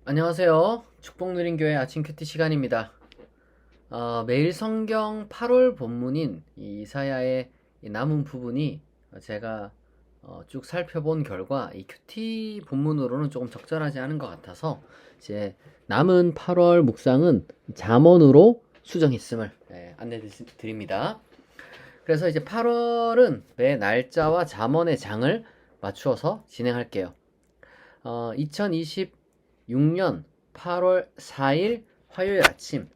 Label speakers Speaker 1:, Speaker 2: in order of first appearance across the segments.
Speaker 1: 안녕하세요. 축복누린교회 아침 큐티 시간입니다. 매일 성경 8월 본문인 이 이사야의 이 남은 부분이 제가 쭉 살펴본 결과 이 큐티 본문으로는 조금 적절하지 않은 것 같아서 이제 남은 8월 묵상은 잠언으로 수정했음을 안내 드립니다. 그래서 이제 8월은 매 날짜와 잠언의 장을 맞추어서 진행할게요. 2026년 8월 4일 화요일 아침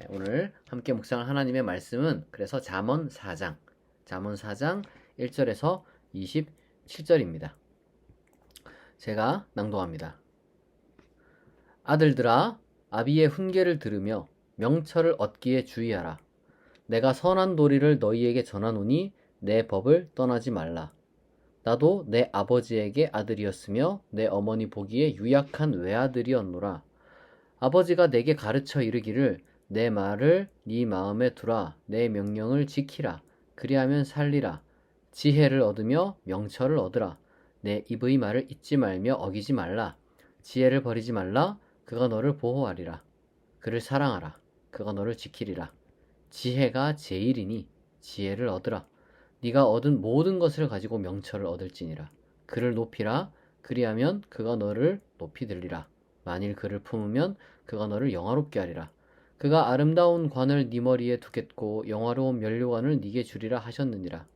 Speaker 1: 오늘 함께 묵상할 하나님의 말씀은 그래서 잠언 4장 1절에서 27절입니다. 제가 낭독합니다. 아들들아 아비의 훈계를 들으며 명철을 얻기에 주의하라. 내가 선한 도리를 너희에게 전하노니 내 법을 떠나지 말라. 나도 내 아버지에게 아들이었으며 내 어머니 보기에 유약한 외아들이었노라. 아버지가 내게 가르쳐 이르기를 내 말을 네 마음에 두라. 내 명령을 지키라. 그리하면 살리라. 지혜를 얻으며 명철을 얻으라. 내 입의 말을 잊지 말며 어기지 말라. 지혜를 버리지 말라. 그가 너를 보호하리라. 그를 사랑하라. 그가 너를 지키리라. 지혜가 제일이니 지혜를 얻으라. 네가 얻은 모든 것을 가지고 명철을 얻을지니라. 그를 높이라. 그리하면 그가 너를 높이 들리라. 만일 그를 품으면 그가 너를 영화롭게 하리라. 그가 아름다운 관을 네 머리에 두겠고 영화로운 면류관을 네게 주리라 하셨느니라.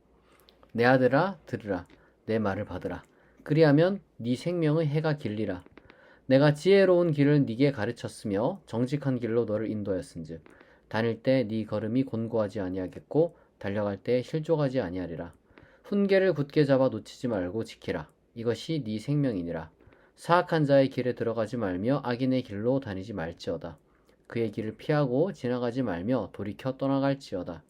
Speaker 1: 내 아들아 들으라. 내 말을 받으라. 그리하면 네 생명의 해가 길리라. 내가 지혜로운 길을 네게 가르쳤으며 정직한 길로 너를 인도하였은즉 다닐 때 네 걸음이 곤고하지 아니하겠고 달려갈 때 실족하지 아니하리라. 훈계를 굳게 잡아 놓치지 말고 지키라. 이것이 네 생명이니라. 사악한 자의 길에 들어가지 말며 악인의 길로 다니지 말지어다. 그의 길을 피하고 지나가지 말며 돌이켜 떠나갈지어다.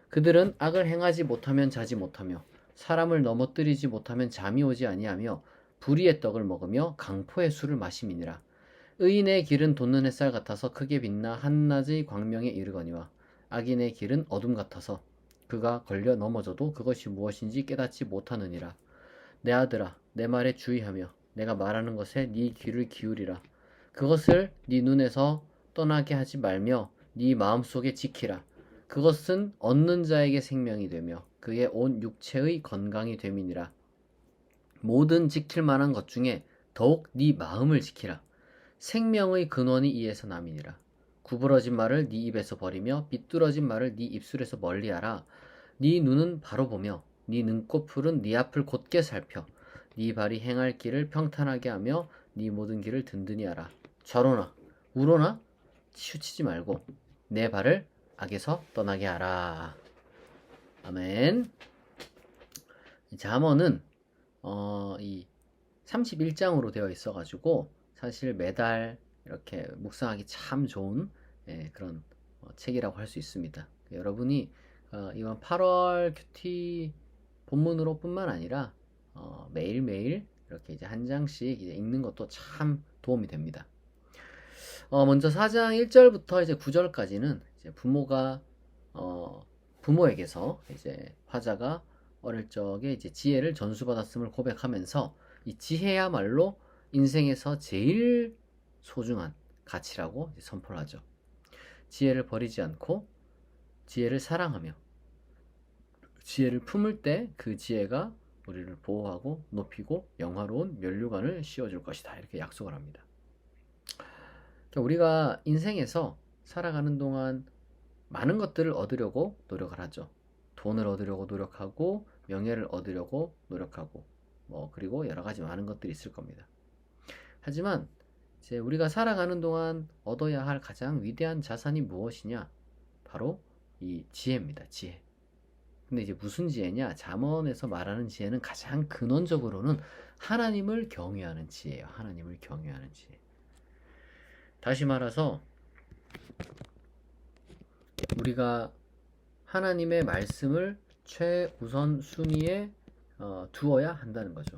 Speaker 1: 그들은 악을 행하지 못하면 자지 못하며 사람을 넘어뜨리지 못하면 잠이 오지 아니하며 불의의 떡을 먹으며 강포의 술을 마심이니라. 의인의 길은 돋는 햇살 같아서 크게 빛나 한낮의 광명에 이르거니와 악인의 길은 어둠 같아서 그가 걸려 넘어져도 그것이 무엇인지 깨닫지 못하느니라. 내 아들아 내 말에 주의하며 내가 말하는 것에 네 귀를 기울이라. 그것을 네 눈에서 떠나게 하지 말며 네 마음속에 지키라. 그것은 얻는 자에게 생명이 되며 그의 온 육체의 건강이 됨이니라. 모든 지킬 만한 것 중에 더욱 네 마음을 지키라. 생명의 근원이 이에서 남이니라. 구부러진 말을 네 입에서 버리며 삐뚤어진 말을 네 입술에서 멀리하라. 네 눈은 바로 보며 네 눈꺼풀은 네 앞을 곧게 살펴 네 발이 행할 길을 평탄하게 하며 네 모든 길을 든든히 하라. 좌로나 우로나 치우치지 말고 내 발을 악에서 떠나게 하라. 아멘. 이 잠언은 이 31장으로 되어 있어가지고 사실 매달 이렇게 묵상하기 참 좋은 그런 책이라고 할 수 있습니다. 여러분이 이번 8월 큐티 본문으로 뿐만 아니라 매일매일 이렇게 이제 한 장씩 이제 읽는 것도 참 도움이 됩니다. 먼저 4장 1절부터 이제 9절까지는 이제 부모에게서 이제 화자가 어릴 적에 이제 지혜를 전수받았음을 고백하면서 이 지혜야말로 인생에서 제일 소중한 가치라고 선포를 하죠. 지혜를 버리지 않고 지혜를 사랑하며 지혜를 품을 때 그 지혜가 우리를 보호하고 높이고 영화로운 면류관을 씌워줄 것이다. 이렇게 약속을 합니다. 우리가 인생에서 살아가는 동안 많은 것들을 얻으려고 노력을 하죠. 돈을 얻으려고 노력하고 명예를 얻으려고 노력하고 그리고 여러 가지 많은 것들이 있을 겁니다. 하지만 이제 우리가 살아가는 동안 얻어야 할 가장 위대한 자산이 무엇이냐? 바로 이 지혜입니다. 지혜. 근데 이제 무슨 지혜냐? 잠언에서 말하는 지혜는 가장 근원적으로는 하나님을 경외하는 지혜예요. 하나님을 경외하는 지혜. 다시 말해서 우리가 하나님의 말씀을 최우선 순위에 두어야 한다는 거죠.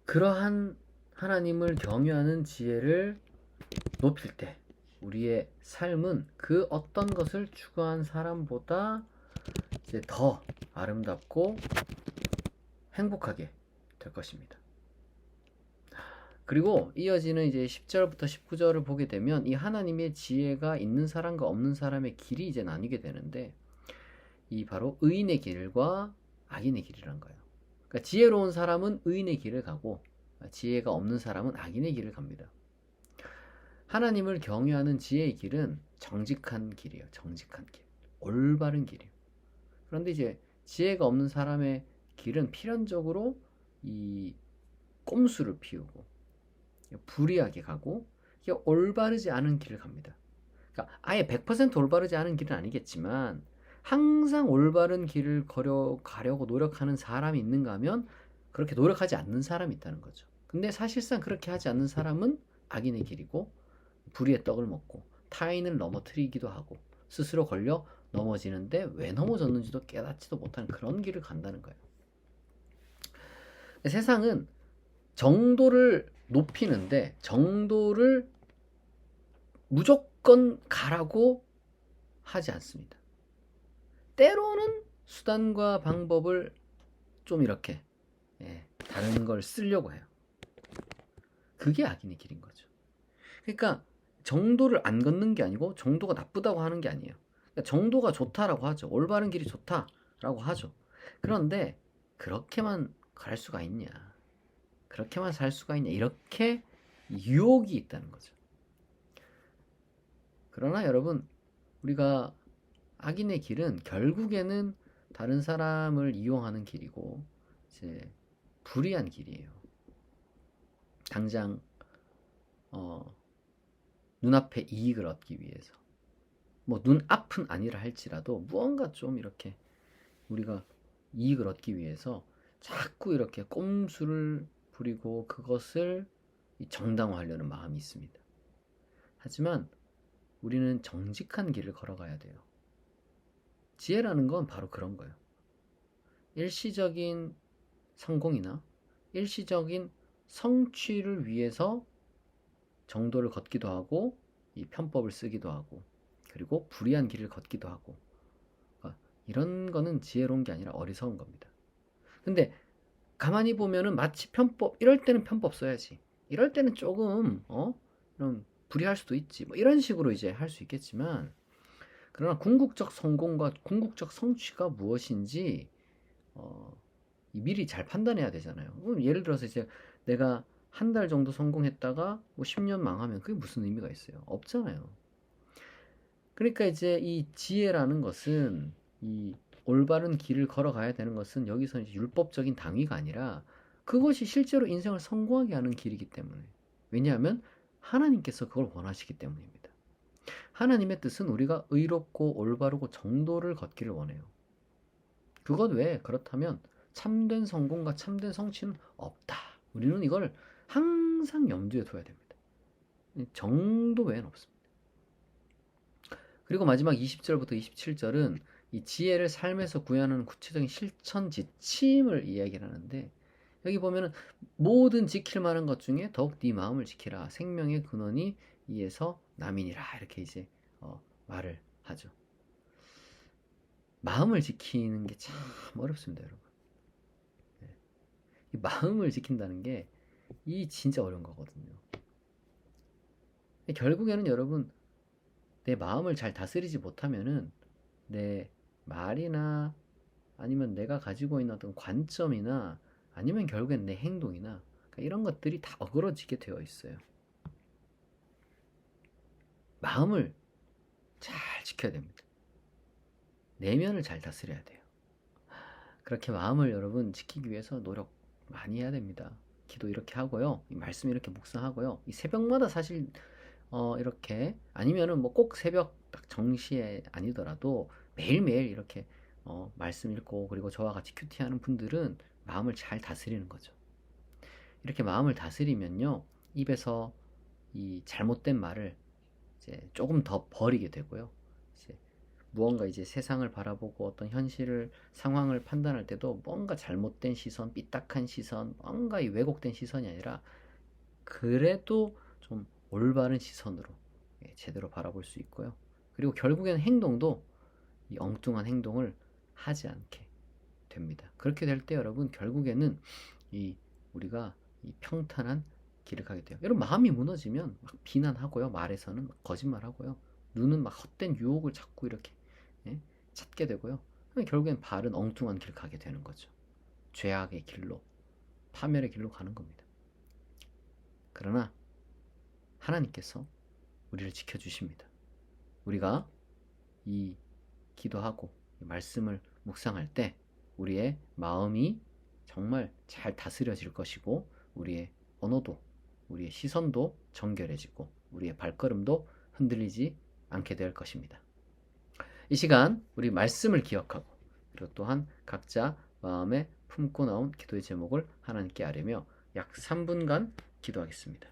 Speaker 1: 그러한 하나님을 경외하는 지혜를 높일 때 우리의 삶은 그 어떤 것을 추구한 사람보다 이제 더 아름답고 행복하게 될 것입니다. 그리고 이어지는 이제 10절부터 19절을 보게 되면 이 하나님의 지혜가 있는 사람과 없는 사람의 길이 이제 나뉘게 되는데, 이 바로 의인의 길과 악인의 길이란 거예요. 그러니까 지혜로운 사람은 의인의 길을 가고 지혜가 없는 사람은 악인의 길을 갑니다. 하나님을 경외하는 지혜의 길은 정직한 길이에요. 정직한 길. 올바른 길이에요. 그런데 이제 지혜가 없는 사람의 길은 필연적으로 이 꼼수를 피우고 불의하게 가고, 이게 올바르지 않은 길을 갑니다. 그러니까 아예 100% 올바르지 않은 길은 아니겠지만 항상 올바른 길을 가려고 노력하는 사람이 있는가 하면 그렇게 노력하지 않는 사람이 있다는 거죠. 근데 사실상 그렇게 하지 않는 사람은 악인의 길이고, 불의의 떡을 먹고 타인을 넘어뜨리기도 하고 스스로 걸려 넘어지는데 왜 넘어졌는지도 깨닫지도 못하는 그런 길을 간다는 거예요. 세상은 정도를 높이는데 정도를 무조건 가라고 하지 않습니다. 때로는 수단과 방법을 좀 이렇게 다른 걸 쓰려고 해요. 그게 악인의 길인 거죠. 그러니까 정도를 안 걷는 게 아니고 정도가 나쁘다고 하는 게 아니에요. 그러니까 정도가 좋다라고 하죠. 올바른 길이 좋다라고 하죠. 그런데 그렇게만 갈 수가 있냐, 그렇게만 살 수가 있냐, 이렇게 유혹이 있다는 거죠. 그러나 여러분, 우리가 악인의 길은 결국에는 다른 사람을 이용하는 길이고 이제 불의한 길이에요. 당장 눈앞에 이익을 얻기 위해서, 뭐 눈앞은 아니라 할지라도 무언가 좀 이렇게 우리가 이익을 얻기 위해서 자꾸 이렇게 꼼수를 부리고 그것을 정당화하려는 마음이 있습니다. 하지만 우리는 정직한 길을 걸어가야 돼요. 지혜라는 건 바로 그런 거예요. 일시적인 성공이나 일시적인 성취를 위해서 정도를 걷기도 하고 이 편법을 쓰기도 하고 그리고 불의한 길을 걷기도 하고, 그러니까 이런 거는 지혜로운 게 아니라 어리석은 겁니다. 근데 가만히 보면은 마치 편법, 이럴 때는 편법 써야지, 이럴 때는 조금 이런 불의할 수도 있지, 뭐 이런 식으로 이제 할 수 있겠지만, 그러나 궁극적 성공과 궁극적 성취가 무엇인지 미리 잘 판단해야 되잖아요. 예를 들어서 이제 내가 한 달 정도 성공했다가 뭐 10년 망하면 그게 무슨 의미가 있어요? 없잖아요. 그러니까 이제 이 지혜라는 것은, 이 올바른 길을 걸어가야 되는 것은 여기서 이제 율법적인 당위가 아니라 그것이 실제로 인생을 성공하게 하는 길이기 때문에, 왜냐하면 하나님께서 그걸 원하시기 때문입니다. 하나님의 뜻은 우리가 의롭고 올바르고 정도를 걷기를 원해요. 그것 외에 그렇다면 참된 성공과 참된 성취는 없다. 우리는 이걸 항상 염두에 둬야 됩니다. 정도 외에는 없습니다. 그리고 마지막 20절부터 27절은 이 지혜를 삶에서 구현하는 구체적인 실천 지침을 이야기를 하는데, 여기 보면은 모든 지킬 만한 것 중에 더욱 네 마음을 지키라. 생명의 근원이 이에서 남이니라. 이렇게 이제 말을 하죠. 마음을 지키는 게 참 어렵습니다, 여러분. 이 마음을 지킨다는 게 진짜 어려운 거거든요. 결국에는 여러분, 내 마음을 잘 다스리지 못하면은 내 말이나 아니면 내가 가지고 있는 어떤 관점이나 아니면 결국엔 내 행동이나 이런 것들이 다 어그러지게 되어 있어요. 마음을 잘 지켜야 됩니다. 내면을 잘 다스려야 돼요. 그렇게 마음을 여러분 지키기 위해서 노력 많이 해야 됩니다. 기도 이렇게 하고요, 이 말씀 이렇게 묵상하고요, 이 새벽마다 사실 이렇게, 아니면은 뭐 꼭 새벽 딱 정시에 아니더라도 매일매일 이렇게 말씀 읽고, 그리고 저와 같이 큐티하는 분들은 마음을 잘 다스리는 거죠. 이렇게 마음을 다스리면요, 입에서 이 잘못된 말을 이제 조금 더 버리게 되고요, 이제 무언가 이제 세상을 바라보고 어떤 현실을, 상황을 판단할 때도 뭔가 잘못된 시선, 삐딱한 시선, 뭔가 이 왜곡된 시선이 아니라 그래도 좀 올바른 시선으로 제대로 바라볼 수 있고요. 그리고 결국에는 행동도 이 엉뚱한 행동을 하지 않게 됩니다. 그렇게 될 때 여러분, 결국에는 우리가 이 평탄한 기록하게 돼요. 여러분, 마음이 무너지면 막 비난하고요, 말에서는 막 거짓말하고요, 눈은 막 헛된 유혹을 자꾸 이렇게 찾게 되고요. 결국엔 발은 엉뚱한 길 가게 되는 거죠. 죄악의 길로, 파멸의 길로 가는 겁니다. 그러나 하나님께서 우리를 지켜주십니다. 우리가 이 기도하고 말씀을 묵상할 때 우리의 마음이 정말 잘 다스려질 것이고, 우리의 언어도, 우리의 시선도 정결해지고, 우리의 발걸음도 흔들리지 않게 될 것입니다. 이 시간 우리 말씀을 기억하고, 그리고 또한 각자 마음에 품고 나온 기도의 제목을 하나님께 아뢰며 약 3분간 기도하겠습니다.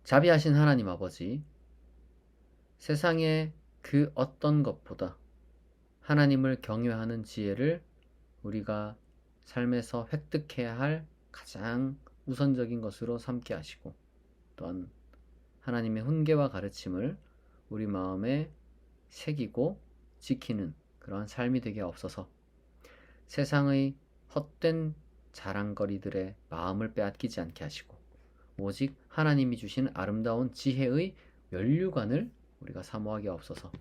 Speaker 1: 자비하신 하나님 아버지, 세상의 그 어떤 것보다 하나님을 경외하는 지혜를 우리가 삶에서 획득해야 할 가장 우선적인 것으로 삼게 하시고, 또한 하나님의 훈계와 가르침을 우리 마음에 새기고 지키는 그러한 삶이 되게 없어서 세상의 헛된 자랑거리들의 마음을 빼앗기지 않게 하시고 오직 하나님이 주신 아름다운 지혜의 면류관을 우리가 사모하게 없어서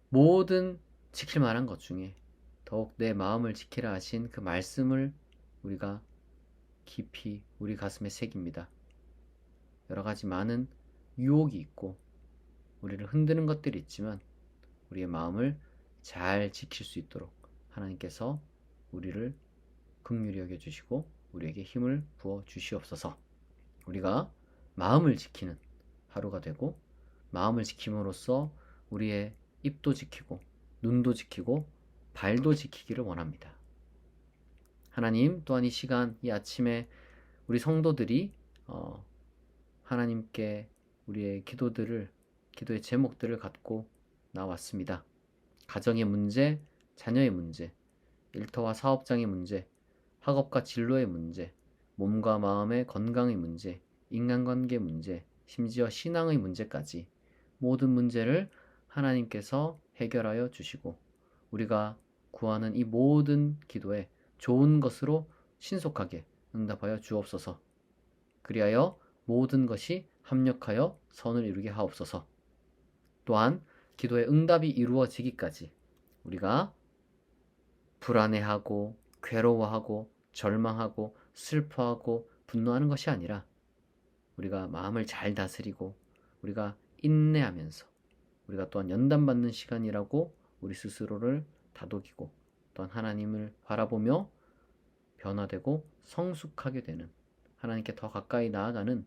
Speaker 1: 모든 지킬 만한 것 중에 더욱 내 마음을 지키라 하신 그 말씀을 우리가 깊이 우리 가슴에 새깁니다. 여러 가지 많은 유혹이 있고 우리를 흔드는 것들이 있지만 우리의 마음을 잘 지킬 수 있도록 하나님께서 우리를 긍휼히 여겨주시고 우리에게 힘을 부어 주시옵소서. 우리가 마음을 지키는 하루가 되고 마음을 지킴으로써 우리의 입도 지키고 눈도 지키고 발도 지키기를 원합니다. 하나님 또한 이 시간 이 아침에 우리 성도들이 하나님께 우리의 기도의 제목들을 갖고 나왔습니다. 가정의 문제, 자녀의 문제, 일터와 사업장의 문제, 학업과 진로의 문제, 몸과 마음의 건강의 문제, 인간관계 문제, 심지어 신앙의 문제까지 모든 문제를 하나님께서 해결하여 주시고 우리가 구하는 이 모든 기도에 좋은 것으로 신속하게 응답하여 주옵소서. 그리하여 모든 것이 합력하여 선을 이루게 하옵소서. 또한 기도의 응답이 이루어지기까지 우리가 불안해하고 괴로워하고 절망하고 슬퍼하고 분노하는 것이 아니라 우리가 마음을 잘 다스리고 우리가 인내하면서 우리가 또한 연단받는 시간이라고 우리 스스로를 다독이고 또한 하나님을 바라보며 변화되고 성숙하게 되는 하나님께 더 가까이 나아가는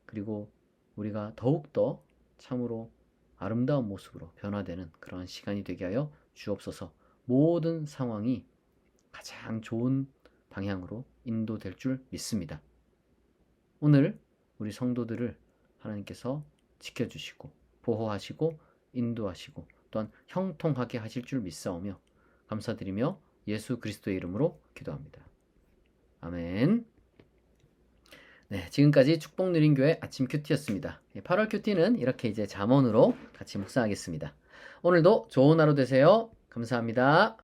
Speaker 1: 그리고 우리가 더욱더 참으로 아름다운 모습으로 변화되는 그러한 시간이 되게 하여 주옵소서. 모든 상황이 가장 좋은 방향으로 인도될 줄 믿습니다. 오늘 우리 성도들을 하나님께서 지켜주시고 보호하시고 인도하시고 또한 형통하게 하실 줄 믿사오며 감사드리며 예수 그리스도의 이름으로 기도합니다. 아멘. 네, 지금까지 축복 누린 교회 아침 큐티였습니다. 8월 큐티는 이렇게 이제 잠언으로 같이 묵상하겠습니다. 오늘도 좋은 하루 되세요. 감사합니다.